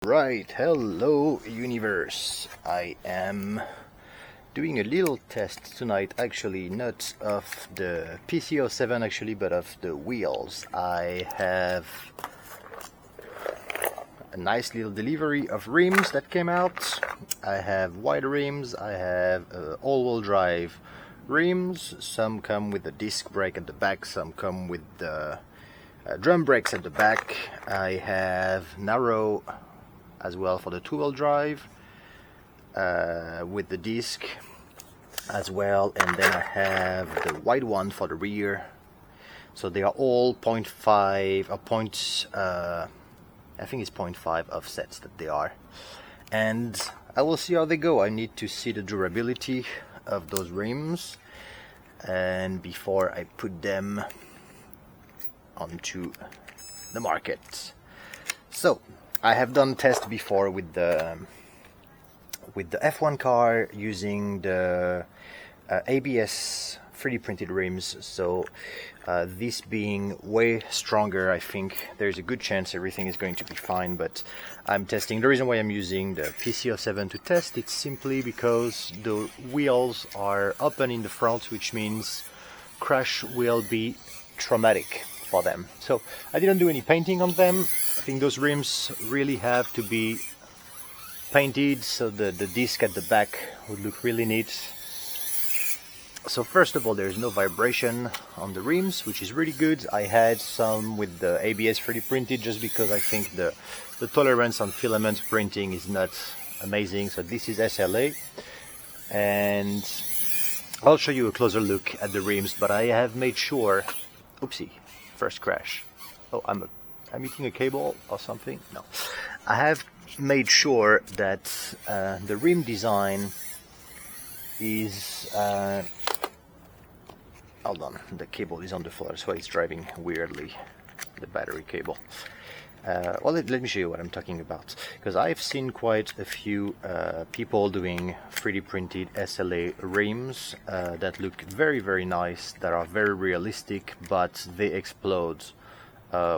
Right, hello universe. I am doing a little test tonight, actually not of the PC07 actually, but of the wheels. I have a nice little delivery of rims that came out. I have wide rims, I have all-wheel drive rims. Some come with the disc brake at the back, some come with the drum brakes at the back. I have narrow as well for the two-wheel drive with the disc as well, and then I have the wide one for the rear. So they are all 0.5 or I think it's 0.5 offsets that they are, and I will see how they go. I need to see the durability of those rims and before I put them onto the market. So I have done tests before with the F1 car using the ABS 3D printed rims. So this being way stronger, I think there's a good chance everything is going to be fine. But I'm testing. The reason why I'm using the PC07 to test it's simply because the wheels are open in the front, which means crash will be traumatic for them. So I didn't do any painting on them. I think those rims really have to be painted, so the disc at the back would look really neat. So first of all, there's no vibration on the rims, which is really good. I had some with the ABS 3D printed just because I think the tolerance on filament printing is not amazing. So this is SLA, and I'll show you a closer look at the rims, but I have made sure, oopsie, first crash. Oh, I'm eating a cable or something. No, I have made sure that the rim design is hold on, the cable is on the floor, that's why it's driving weirdly, the battery cable. Well, let me show you what I'm talking about, because I've seen quite a few people doing 3D printed SLA rims that look very nice, that are very realistic, but they explode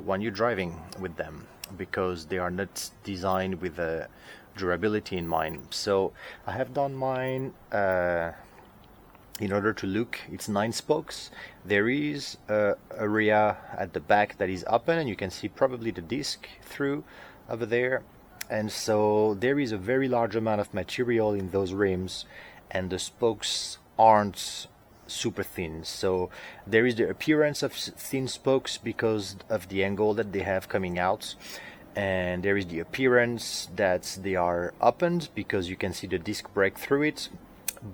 when you're driving with them because they are not designed with a durability in mind. So I have done mine in order to look. It's 9 spokes. There is a area at the back that is open, and you can see probably the disc through over there, and so there is a very large amount of material in those rims, and the spokes aren't super thin. So there is the appearance of thin spokes because of the angle that they have coming out, and there is the appearance that they are opened because you can see the disc brake through it,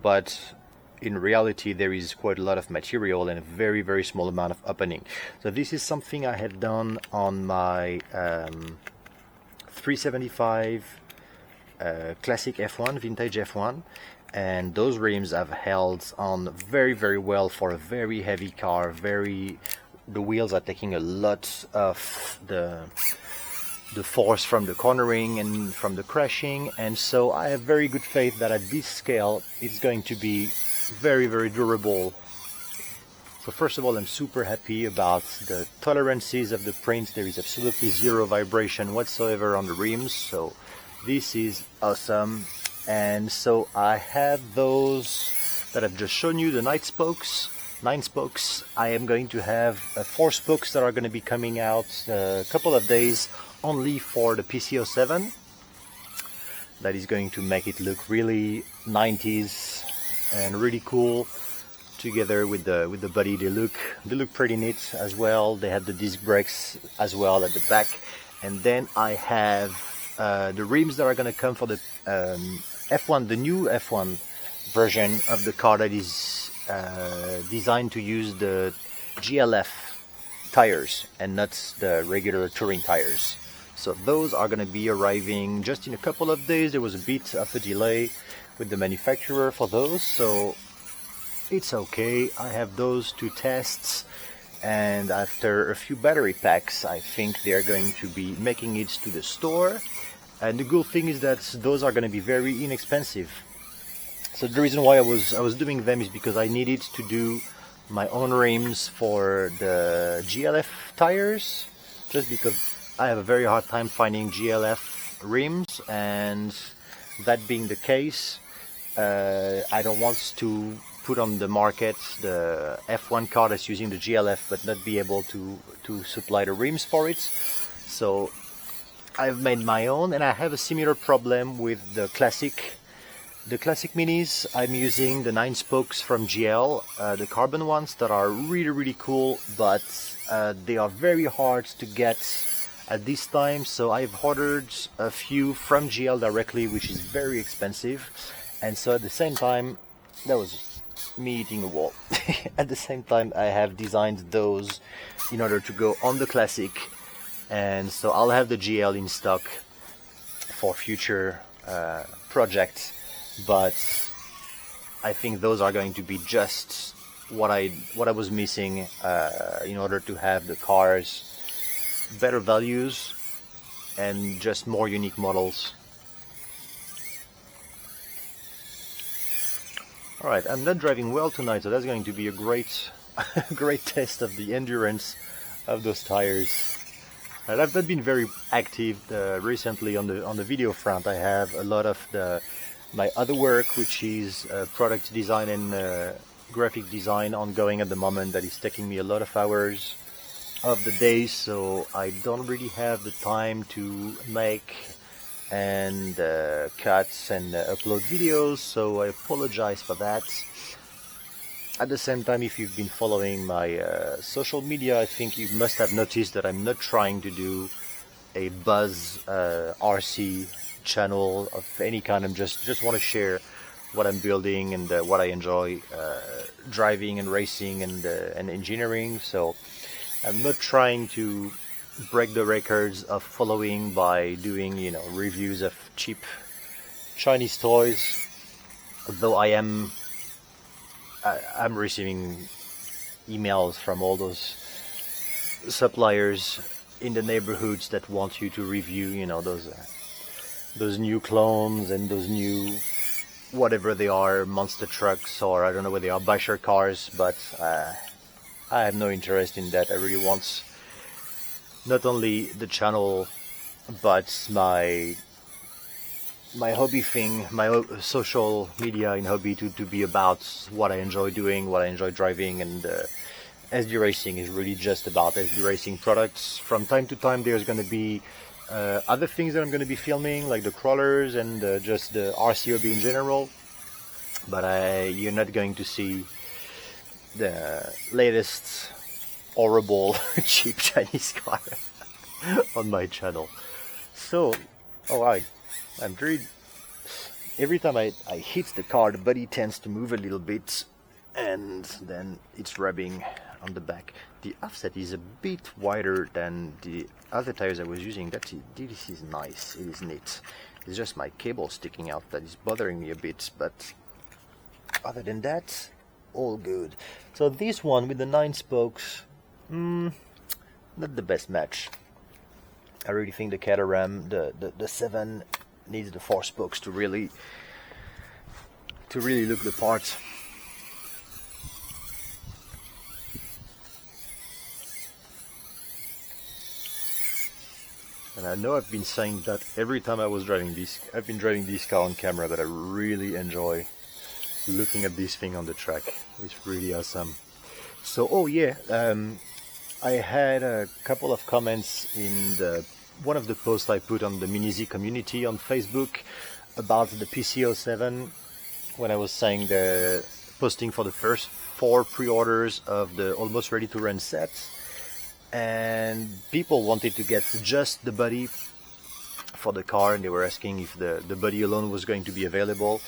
but in reality there is quite a lot of material and a very small amount of opening. So this is something I had done on my 375 classic F1, vintage F1, and those rims have held on very well for a very heavy car. The wheels are taking a lot of the force from the cornering and from the crashing, and so I have very good faith that at this scale it's going to be very durable. So first of all, I'm super happy about the tolerances of the prints. There is absolutely zero vibration whatsoever on the rims, so this is awesome. And so I have those that I've just shown you, the 9 spokes. I am going to have 4 spokes that are going to be coming out a couple of days only for the PC07. That is going to make it look really 90s and really cool together with the body. They look pretty neat as well. They have the disc brakes as well at the back, and then I have the rims that are going to come for the F1, the new F1 version of the car that is designed to use the GLF tires and not the regular touring tires. So those are going to be arriving just in a couple of days. There was a bit of a delay with the manufacturer for those, so it's okay. I have those 2 tests, and after a few battery packs I think they're going to be making it to the store. And the good thing is that those are going to be very inexpensive. So the reason why I was doing them is because I needed to do my own rims for the GLF tires, just because I have a very hard time finding GLF rims, and that being the case, I don't want to put on the market the F1 car that's using the GLF but not be able to supply the rims for it. So I've made my own, and I have a similar problem with the classic minis. I'm using the 9 spokes from GL, the carbon ones that are really cool, but they are very hard to get at this time, so I've ordered a few from GL directly, which is very expensive. And so at the same time, that was me eating a wall. At the same time, I have designed those in order to go on the classic, and so I'll have the GL in stock for future projects, but I think those are going to be just what I was missing in order to have the cars better values and just more unique models. Alright, I'm not driving well tonight, so that's going to be a great great test of the endurance of those tires. I've not been very active recently on the video front. I have a lot of my other work, which is product design and graphic design, ongoing at the moment. That is taking me a lot of hours of the day, so I don't really have the time to make and cut and upload videos, so I apologize for that. At the same time, if you've been following my social media, I think you must have noticed that I'm not trying to do a buzz RC channel of any kind. I'm just want to share what I'm building and what I enjoy driving and racing and engineering. So I'm not trying to break the records of following by doing, you know, reviews of cheap Chinese toys, though I'm receiving emails from all those suppliers in the neighborhoods that want you to review, you know, those new clones and those new whatever they are, monster trucks, or I don't know whether they are basher cars, but I have no interest in that. I really want not only the channel but my hobby thing, my social media and hobby to be about what I enjoy doing, what I enjoy driving, and SDRacing is really just about SDRacing products. From time to time there's going to be other things that I'm going to be filming, like the crawlers and just the RC hobby in general, but you're not going to see the latest horrible cheap Chinese car on my channel. So, alright, every time I hit the car, the body tends to move a little bit, and then it's rubbing on the back. The offset is a bit wider than the other tires I was using. This is nice, it is neat. It's just my cable sticking out that is bothering me a bit, but other than that, all good. So this one with the 9 spokes, not the best match. I really think the Caterham, the 7 needs the 4 spokes to really look the part. And I know I've been saying that every time I've been driving this car on camera, that I really enjoy looking at this thing on the track. It's really awesome. So, oh yeah, I had a couple of comments in one of the posts I put on the Mini-Z community on Facebook about the PC07, when I was saying the posting for the first 4 pre-orders of the almost ready to run set, and people wanted to get just the body for the car, and they were asking if the body alone was going to be available,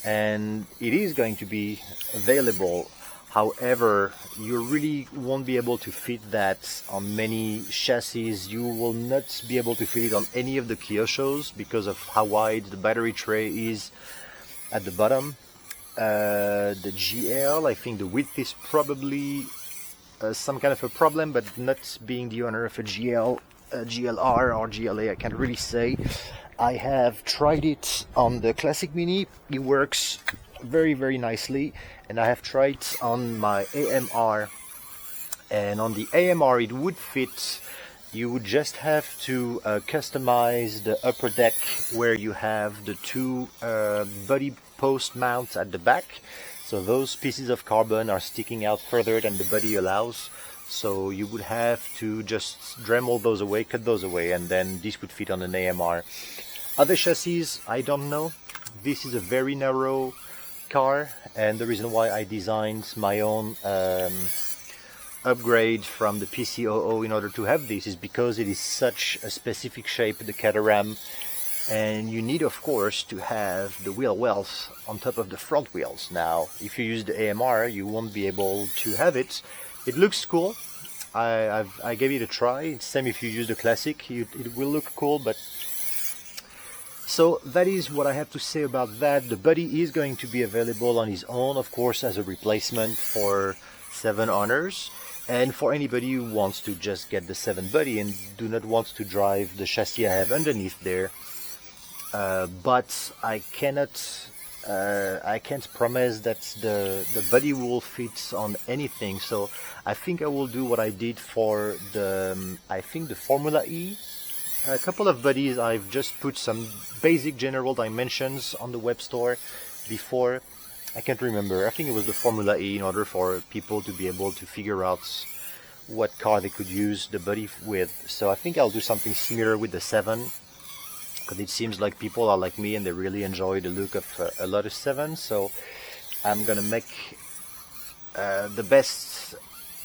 and it is going to be available. However, you really won't be able to fit that on many chassis. You will not be able to fit it on any of the Kyosho's because of how wide the battery tray is at the bottom. The GL, I think the width is probably some kind of a problem, but not being the owner of a GL, GLR or GLA, I can't really say. I have tried it on the Classic Mini. It works very nicely, and I have tried on my AMR, and on the AMR it would fit you would just have to customize the upper deck where you have the two body post mounts at the back. So those pieces of carbon are sticking out further than the body allows. So you would have to just Dremel those away, cut those away, and then this would fit on an AMR. Other chassis, I don't know. This is a very narrow car, and the reason why I designed my own upgrade from the PC00 in order to have this is because it is such a specific shape, the Caterham, and you need of course to have the wheel wells on top of the front wheels. Now if you use the AMR you won't be able to have it. It looks cool. I gave it a try. It's same if you use the classic, it will look cool, but so that is what I have to say about that. The body is going to be available on his own, of course, as a replacement for 7 Honors. And for anybody who wants to just get the 7 body and do not want to drive the chassis I have underneath there, but I can't promise that the body will fit on anything. So I think I will do what I did for I think the Formula E. A couple of bodies, I've just put some basic general dimensions on the web store before. I can't remember. I think it was the Formula E in order for people to be able to figure out what car they could use the body with. So I think I'll do something similar with the 7, because it seems like people are like me and they really enjoy the look of a lot of 7. So I'm gonna make the best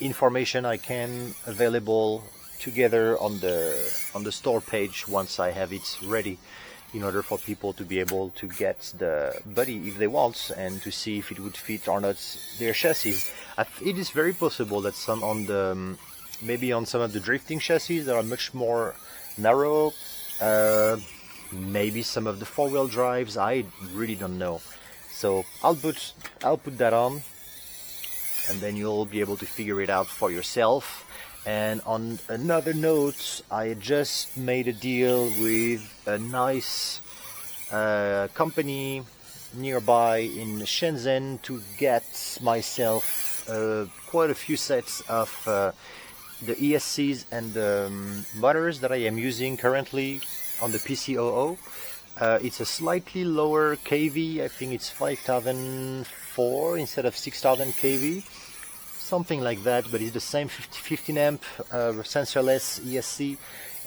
information I can available together on the store page once I have it ready, in order for people to be able to get the body if they want and to see if it would fit or not their chassis. It is very possible that some on the maybe on some of the drifting chassis that are much more narrow, maybe some of the 4-wheel drives, I really don't know. So I'll put that on, and then you'll be able to figure it out for yourself. And on another note, I just made a deal with a nice company nearby in Shenzhen to get myself quite a few sets of the ESCs and the motors that I am using currently on the PC00. It's a slightly lower kV, I think it's 5004 instead of 6000 kV. Something like that, but it's the same 15 amp sensorless ESC,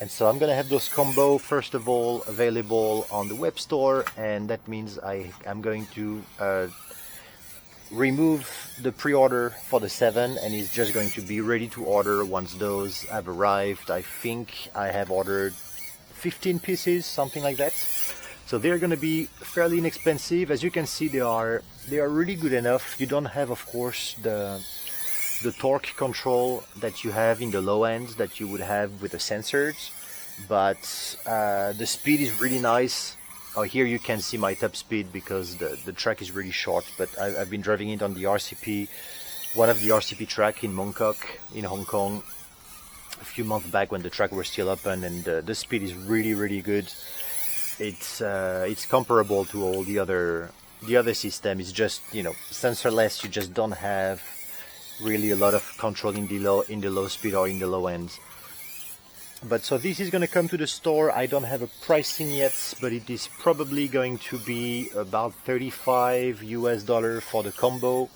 and so I'm gonna have those combo first of all available on the web store, and that means I'm going to remove the pre-order for the 7, and it's just going to be ready to order once those have arrived. I think I have ordered 15 pieces, something like that. So they're going to be fairly inexpensive. As you can see, they are really good enough. You don't have, of course, the torque control that you have in the low ends that you would have with the sensors, but the speed is really nice. Oh, here you can see my top speed because the track is really short, but I've been driving it on the RCP, one of the RCP track in Mongkok in Hong Kong a few months back when the track was still open, and the speed is really good. It's comparable to all the other system. It's just, you know, sensorless. You just don't have really a lot of control in the low speed or in the low ends. But so this is going to come to the store. I don't have a pricing yet, but it is probably going to be about $35 for the combo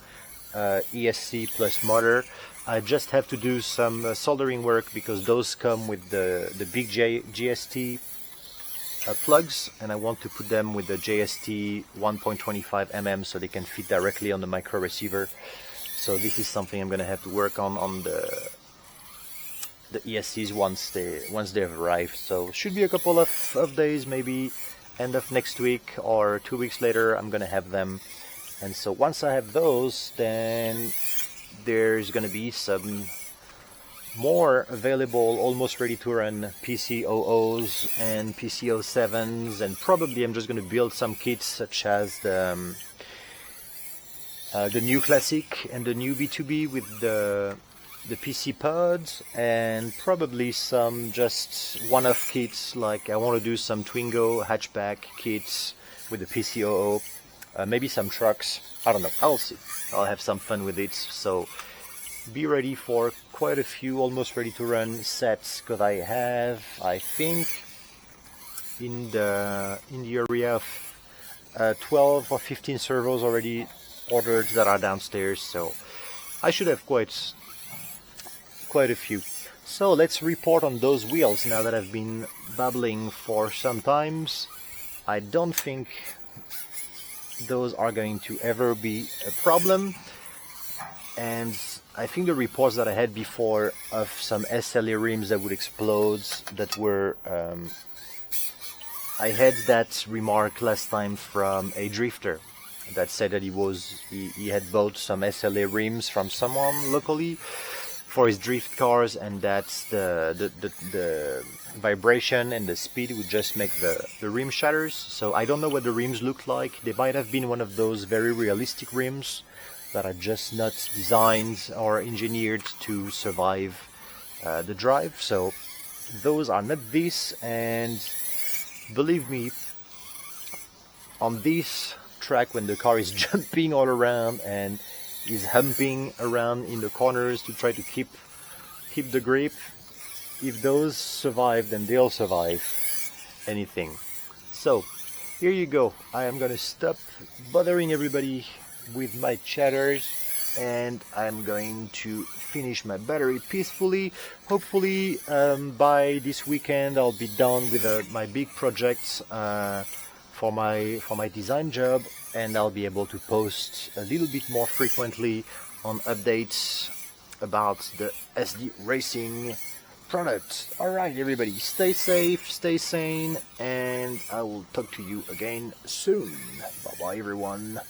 ESC plus motor. I just have to do some soldering work because those come with the big GST plugs, and I want to put them with the JST 1.25 mm so they can fit directly on the micro receiver. So this is something I'm going to have to work on the ESCs once they have arrived. So should be a couple of days, maybe end of next week or 2 weeks later I'm going to have them. And so once I have those, then there's going to be some more available, almost ready to run PC00s and PC07s, and probably I'm just going to build some kits such as the new Classic and the new B2B with the PC pods, and probably some just one-off kits, like I want to do some Twingo hatchback kits with the PC00, maybe some trucks, I don't know, I'll see. I'll have some fun with it. So be ready for quite a few almost ready to run sets, because I have, I think, in the area of 12 or 15 servos already ordered that are downstairs, so I should have quite a few. So let's report on those wheels now that I've been babbling for some times. I don't think those are going to ever be a problem, and I think the reports that I had before of some SLA rims that would explode, that were I had that remark last time from a drifter that said that he had bought some SLA rims from someone locally for his drift cars, and that the vibration and the speed would just make the rim shatters. So I don't know what the rims look like. They might have been one of those very realistic rims that are just not designed or engineered to survive the drive. So those are not this, and believe me, on this track, when the car is jumping all around and is humping around in the corners to try to keep the grip, if those survive, then they'll survive anything. So here you go. I am gonna stop bothering everybody with my chatters, and I'm going to finish my battery peacefully. Hopefully by this weekend I'll be done with my big projects for my design job, and I'll be able to post a little bit more frequently on updates about the SDRacing product. Alright everybody, stay safe, stay sane, and I will talk to you again soon. Bye bye everyone.